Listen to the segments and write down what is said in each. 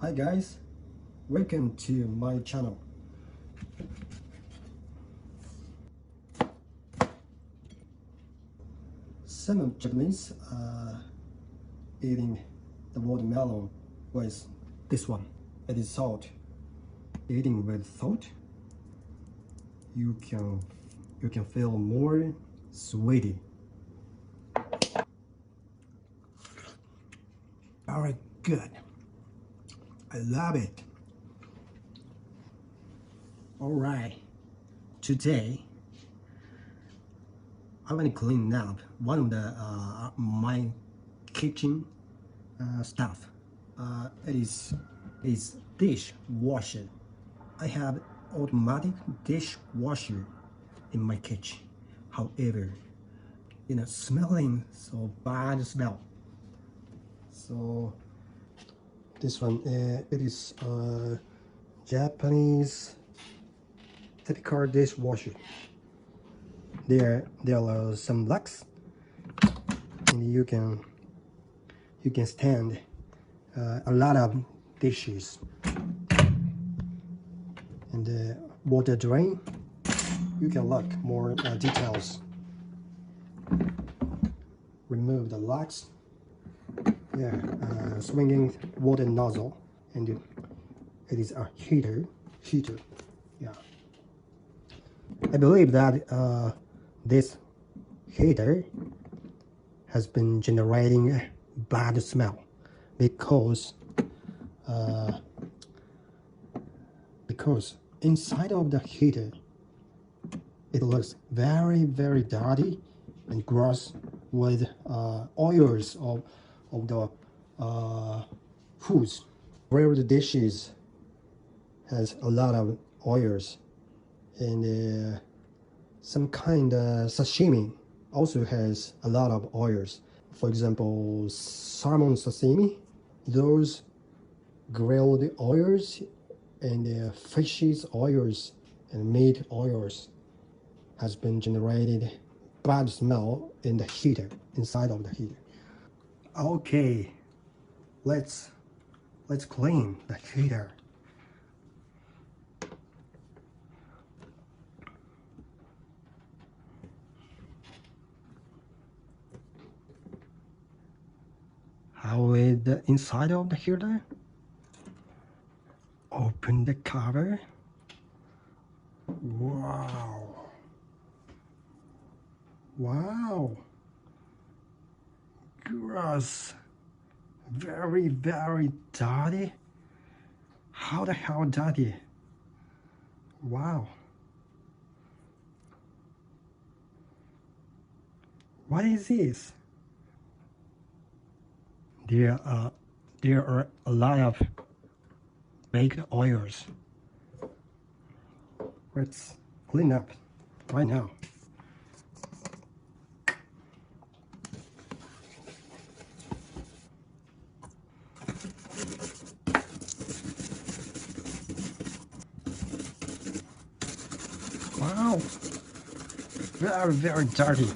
Hi guys, welcome to my channel. Some Japanese eating the watermelon with this one. It is salt. Eating with salt, you can feel more sweety. Very good. I love it. Alright, today I'm going to clean up one of the my kitchen stuff. It is dishwasher. I have automatic dishwasher in my kitchen. However, smelling so bad smell. So this one, it is Japanese typical dishwasher. There are some locks, and you can stand a lot of dishes. And the water drain, you can look more details. Remove the locks. Yeah, swinging water nozzle, and it is a heater. Yeah, I believe that this heater has been generating bad smell because inside of the heater it looks very dirty and gross with oils of the foods. Grilled dishes has a lot of oils, and some kind of sashimi also has a lot of oils. For example, salmon sashimi, those grilled oils and fishes oils and meat oils has been generated bad smell in the heater, inside of the heater. Okay, let's clean the heater. How is the inside of the heater? Open the cover. Wow, gross, very dirty. How the hell dirty? Wow, what is this? There are a lot of baked oils. Let's clean up right now. Wow, very dirty.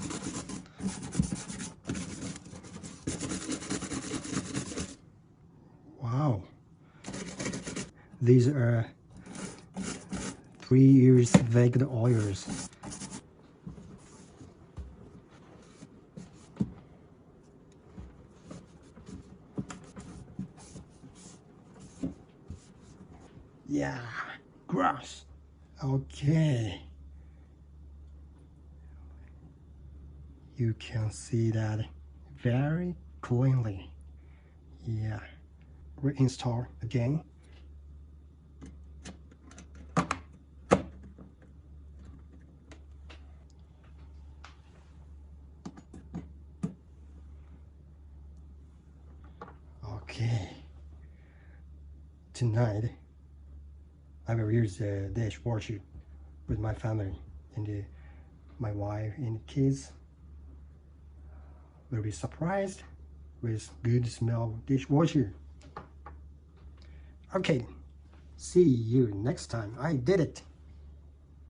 Wow, these are 3 years baked oils. Yeah, gross. Okay, you can see that very cleanly. Yeah, reinstall again. Okay, tonight I will use the dishwasher with my family, and my wife and kids will be surprised with good smell dishwasher. Okay, see you next time. I did it.